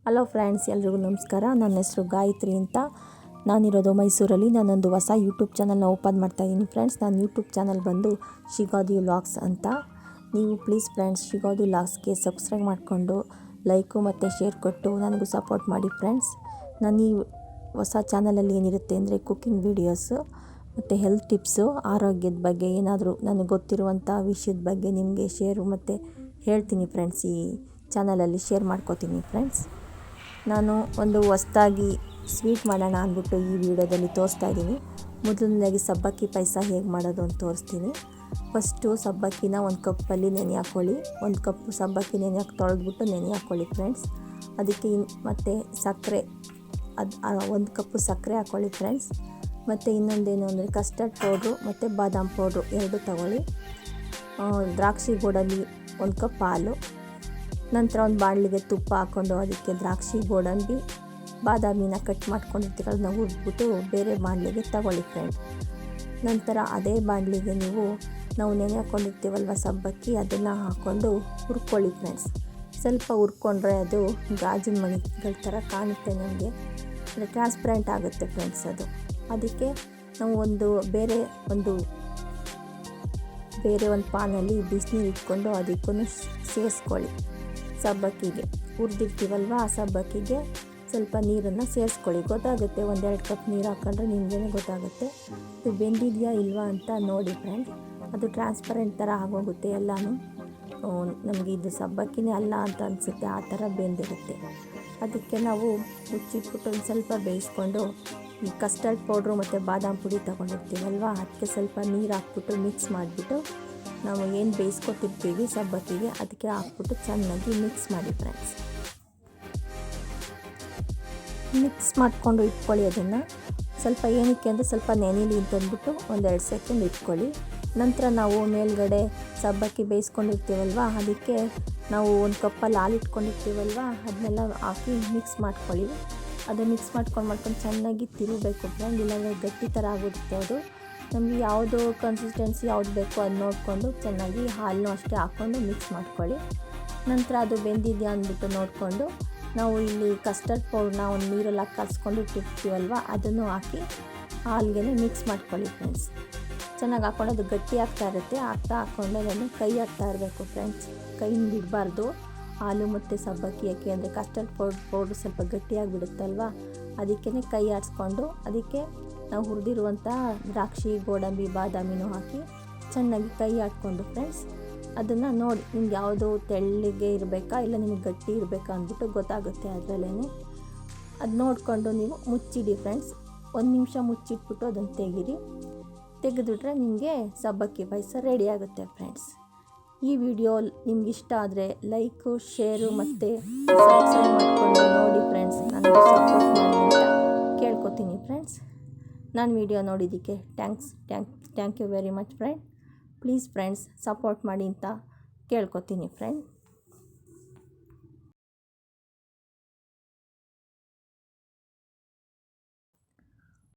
Hello friends, ಎಲ್ರಿಗೂ ನಮಸ್ಕಾರ. ನನ್ನ ಹೆಸರು ಗಾಯತ್ರಿ ಅಂತ. ನಾನಿರೋದು ಮೈಸೂರಲ್ಲಿ. ನಾನೊಂದು ಹೊಸ ಯೂಟ್ಯೂಬ್ ಚಾನಲ್ನ ಓಪನ್ ಮಾಡ್ತಾಯಿದ್ದೀನಿ ಫ್ರೆಂಡ್ಸ್. ನನ್ನ ಯೂಟ್ಯೂಬ್ ಚಾನಲ್ ಬಂದು ಶಿಗಾದಿ ವ್ಲಾಗ್ಸ್ ಅಂತ. ನೀವು ಪ್ಲೀಸ್ ಫ್ರೆಂಡ್ಸ್ ಶಿಗಾದಿ ವ್ಲಾಗ್ಸ್ಗೆ ಸಬ್ಸ್ಕ್ರೈಬ್ ಮಾಡಿಕೊಂಡು ಲೈಕು ಮತ್ತು ಶೇರ್ ಕೊಟ್ಟು ನನಗೂ ಸಪೋರ್ಟ್ ಮಾಡಿ ಫ್ರೆಂಡ್ಸ್. ನಾನು ಈ ಹೊಸ ಚಾನಲಲ್ಲಿ ಏನಿರುತ್ತೆ ಅಂದರೆ ಕುಕ್ಕಿಂಗ್ ವೀಡಿಯೋಸು ಮತ್ತು ಹೆಲ್ತ್ ಟಿಪ್ಸು, ಆರೋಗ್ಯದ ಬಗ್ಗೆ ಏನಾದರೂ ನನಗೆ ಗೊತ್ತಿರುವಂಥ ವಿಷಯದ ಬಗ್ಗೆ ನಿಮಗೆ ಶೇರು ಮತ್ತು ಹೇಳ್ತೀನಿ ಫ್ರೆಂಡ್ಸ್. ಈ ಚಾನಲಲ್ಲಿ ಶೇರ್ ಮಾಡ್ಕೋತೀನಿ ಫ್ರೆಂಡ್ಸ್. ನಾನು ಒಂದು ಹೊಸ್ದಾಗಿ ಸ್ವೀಟ್ ಮಾಡೋಣ ಅಂದ್ಬಿಟ್ಟು ಈ ವಿಡಿಯೋದಲ್ಲಿ ತೋರಿಸ್ತಾ ಇದ್ದೀನಿ. ಮೊದಲನೇದಾಗಿ ಸಬ್ಬಕ್ಕಿ ಪಾಯಸ ಹೇಗೆ ಮಾಡೋದು ಅಂತ ತೋರಿಸ್ತೀನಿ. ಫಸ್ಟು ಸಬ್ಬಕ್ಕಿನ ಒಂದು ಕಪ್ಪಲ್ಲಿ ನೆನೆ ಹಾಕ್ಕೊಳ್ಳಿ. ಒಂದು ಕಪ್ಪು ಸಬ್ಬಕ್ಕಿ ತೊಳೆದ್ಬಿಟ್ಟು ನೆನೆ ಹಾಕ್ಕೊಳ್ಳಿ ಫ್ರೆಂಡ್ಸ್. ಅದಕ್ಕೆ ಮತ್ತು ಸಕ್ಕರೆ, ಒಂದು ಕಪ್ಪು ಸಕ್ಕರೆ ಹಾಕ್ಕೊಳ್ಳಿ ಫ್ರೆಂಡ್ಸ್. ಮತ್ತು ಇನ್ನೊಂದೇನು ಅಂದರೆ ಕಸ್ಟರ್ಡ್ ಪೌಡ್ರು ಮತ್ತು ಬಾದಾಮ್ ಪೌಡ್ರು ಎರಡು ತಗೊಳ್ಳಿ. ದ್ರಾಕ್ಷಿ ಗೋಡಂಬಿ ಒಂದು ಕಪ್ ಹಾಲು. ನಂತರ ಒಂದು ಬಾಣಲಿಗೆ ತುಪ್ಪ ಹಾಕ್ಕೊಂಡು ಅದಕ್ಕೆ ದ್ರಾಕ್ಷಿ ಗೋಡಂಬಿ ಬಾದಾಮಿನ ಕಟ್ ಮಾಡ್ಕೊಂಡಿರ್ತೀವಿ, ಅದನ್ನ ಹುರಿದ್ಬಿಟ್ಟು ಬೇರೆ ಬಾಣಲಿಗೆ ತಗೊಳ್ಳಿ ಫ್ರೆಂಡ್. ನಂತರ ಅದೇ ಬಾಣಲಿಗೆ ನಾವು ನೆನೆ ಹಾಕ್ಕೊಂಡಿರ್ತೀವಲ್ವ ಸಬ್ಬಕ್ಕಿ, ಅದನ್ನು ಹಾಕ್ಕೊಂಡು ಹುರ್ಕೊಳ್ಳಿ ಫ್ರೆಂಡ್ಸ್. ಸ್ವಲ್ಪ ಹುರ್ಕೊಂಡ್ರೆ ಅದು ಗಾಜಿನ ಮಣಿಗಳ ಥರ ಕಾಣುತ್ತೆ, ನಮಗೆ ಟ್ರಾನ್ಸ್ಪರೆಂಟ್ ಆಗುತ್ತೆ ಫ್ರೆಂಡ್ಸ್. ಅದಕ್ಕೆ ನಾವು ಬೇರೆ ಒಂದು ಪಾನಲ್ಲಿ ಬಿಸಿನೀರು ಇಟ್ಕೊಂಡು ಅದಕ್ಕೂ ಸೇರಿಸ್ಕೊಳ್ಳಿ. ಸಬ್ಬಕ್ಕಿಗೆ ಹುರಿದಿರ್ತೀವಲ್ವ ಆ ಸಬ್ಬಕ್ಕಿಗೆ ಸ್ವಲ್ಪ ನೀರನ್ನು ಸೇರಿಸ್ಕೊಳ್ಳಿ. ಗೊತ್ತಾಗುತ್ತೆ, 1-2 ಕಪ್ ನೀರು ಹಾಕ್ಕೊಂಡ್ರೆ ನಿಮಗೇ ಗೊತ್ತಾಗುತ್ತೆ ಇದು ಬೆಂದಿದೆಯಾ ಇಲ್ವಾ ಅಂತ ನೋಡಿ ಫ್ರೆಂಡ್. ಅದು ಟ್ರಾನ್ಸ್ಪರೆಂಟ್ ಥರ ಆಗೋಗುತ್ತೆ ಎಲ್ಲನೂ. ನಮಗೆ ಇದು ಸಬ್ಬಕ್ಕಿನೇ ಅಲ್ಲ ಅಂತ ಅನಿಸುತ್ತೆ, ಆ ಥರ ಬೆಂದಿರುತ್ತೆ. ಅದಕ್ಕೆ ನಾವು ಮುಚ್ಚಿಟ್ಬಿಟ್ಟು ಒಂದು ಸ್ವಲ್ಪ ಬೇಯಿಸ್ಕೊಂಡು ಈ ಕಸ್ಟರ್ಡ್ ಪೌಡ್ರು ಮತ್ತು ಬಾದಾಮ್ ಪುಡಿ ತೊಗೊಂಡಿರ್ತೀವಲ್ವ ಅದಕ್ಕೆ ಸ್ವಲ್ಪ ನೀರು ಹಾಕ್ಬಿಟ್ಟು ಮಿಕ್ಸ್ ಮಾಡಿಬಿಟ್ಟು ನಾವು ಏನು ಬೇಯಿಸ್ಕೊತಿರ್ತೀವಿ ಸಬ್ಬಕ್ಕಿಗೆ ಅದಕ್ಕೆ ಹಾಕ್ಬಿಟ್ಟು ಚೆನ್ನಾಗಿ ಮಿಕ್ಸ್ ಮಾಡಿ ಫ್ರೆಂಡ್ಸ್. ಮಿಕ್ಸ್ ಮಾಡಿಕೊಂಡು ಇಟ್ಕೊಳ್ಳಿ. ಅದನ್ನು ಸ್ವಲ್ಪ ಏನಕ್ಕೆ ಅಂದರೆ ಸ್ವಲ್ಪ ನೆನೆಲಿ ಅಂತಂದ್ಬಿಟ್ಟು 1-2 ಸೆಕೆಂಡ್ ಇಟ್ಕೊಳ್ಳಿ. ನಂತರ ನಾವು ಮೇಲ್ಗಡೆ ಸಬ್ಬಕ್ಕಿ ಬೇಯಿಸ್ಕೊಂಡಿರ್ತೀವಲ್ವ ಅದಕ್ಕೆ ನಾವು ಒಂದು ಕಪ್ಪಲ್ಲಿ ಹಾಲು ಇಟ್ಕೊಂಡಿರ್ತೀವಲ್ವ ಅದನ್ನೆಲ್ಲ ಹಾಕಿ ಮಿಕ್ಸ್ ಮಾಡ್ಕೊಳ್ಳಿ. ಅದು ಮಿಕ್ಸ್ ಮಾಡ್ಕೊಂಡು ಚೆನ್ನಾಗಿ ತಿರುಗಬೇಕು ಫ್ರೆಂಡ್, ಇಲ್ಲಾಂದರೆ ಗಟ್ಟಿ ಥರ ಆಗುತ್ತೆ. ಅದು ನಮಗೆ ಯಾವುದು ಕನ್ಸಿಸ್ಟೆನ್ಸಿ ಯಾವುದು ಬೇಕೋ ಅದು ನೋಡಿಕೊಂಡು ಚೆನ್ನಾಗಿ ಹಾಲನ್ನು ಅಷ್ಟೇ ಹಾಕ್ಕೊಂಡು ಮಿಕ್ಸ್ ಮಾಡ್ಕೊಳ್ಳಿ. ನಂತರ ಅದು ಬೆಂದಿದೆಯಾ ಅಂದ್ಬಿಟ್ಟು ನೋಡಿಕೊಂಡು ನಾವು ಇಲ್ಲಿ ಕಸ್ಟರ್ಡ್ ಪೌಡ್ರನ್ನ ಒಂದು ನೀರಲ್ಲಿ ಕಲಿಸ್ಕೊಂಡು ಇಟ್ಟಿರ್ತೀವಲ್ವ ಅದನ್ನು ಹಾಕಿ ಹಾಲಿಗೆ ಮಿಕ್ಸ್ ಮಾಡ್ಕೊಳ್ಳಿ ಫ್ರೆಂಡ್ಸ್. ಚೆನ್ನಾಗಿ ಹಾಕ್ಕೊಂಡು ಅದು ಗಟ್ಟಿ ಆಗ್ತಾ ಇರುತ್ತೆ. ಹಾಕ್ಕೊಂಡು ಅದನ್ನು ಕೈ ಹಾಕ್ತಾ ಇರಬೇಕು ಫ್ರೆಂಡ್ಸ್, ಕೈನ ಬಿಡಬಾರ್ದು. ಹಾಲು ಮತ್ತು ಸಬ್ಬಕ್ಕಿ ಯಾಕೆ ಅಂದರೆ ಕಸ್ಟರ್ಡ್ ಪೌಡ್ರು ಸ್ವಲ್ಪ ಗಟ್ಟಿಯಾಗಿಬಿಡುತ್ತಲ್ವ, ಅದಕ್ಕೇ ಕೈ ಆಡಿಸ್ಕೊಂಡು ಅದಕ್ಕೆ ನಾವು ಹುರಿದಿರುವಂಥ ದ್ರಾಕ್ಷಿ ಗೋಡಂಬಿ ಬಾದಾಮಿನೂ ಹಾಕಿ ಚೆನ್ನಾಗಿ ಕೈ ಆಡ್ಕೊಂಡು ಫ್ರೆಂಡ್ಸ್ ಅದನ್ನು ನೋಡಿ ನಿಮ್ಗೆ ಯಾವುದು ತೆಳ್ಳಗೆ ಇರಬೇಕಾ ಇಲ್ಲ ನಿಮಗೆ ಗಟ್ಟಿ ಇರಬೇಕಾ ಅಂದ್ಬಿಟ್ಟು ಗೊತ್ತಾಗುತ್ತೆ ಅದರಲ್ಲೇ. ಅದು ನೋಡಿಕೊಂಡು ನೀವು ಮುಚ್ಚಿಡಿ ಫ್ರೆಂಡ್ಸ್. 1 ನಿಮಿಷ ಮುಚ್ಚಿಟ್ಬಿಟ್ಟು ಅದನ್ನು ತೆಗೆದುಬಿಟ್ರೆ ನಿಮಗೆ ಸಬ್ಬಕ್ಕಿ ಪಾಯಸ ರೆಡಿ ಆಗುತ್ತೆ ಫ್ರೆಂಡ್ಸ್. ಈ ವಿಡಿಯೋ ನಿಮ್ಗೆ ಇಷ್ಟ ಆದರೆ ಲೈಕು ಶೇರು ಮತ್ತು ಸಬ್ಸ್ಕ್ರೈಬ್ ಮಾಡಿಕೊಂಡು ನೋಡಿ ಫ್ರೆಂಡ್ಸ್. ನನಗೆ ಸಪೋರ್ಟ್ ಮಾಡಿ ಅಂತ ಕೇಳ್ಕೊತೀನಿ ಫ್ರೆಂಡ್ಸ್. ನಾನು ವಿಡಿಯೋ ನೋಡಿದ್ದಕ್ಕೆ thank you very much friend. Please friends support ಮಾಡಿ ಅಂತ ಕೇಳ್ಕೊತೀನಿ ಫ್ರೆಂಡ್.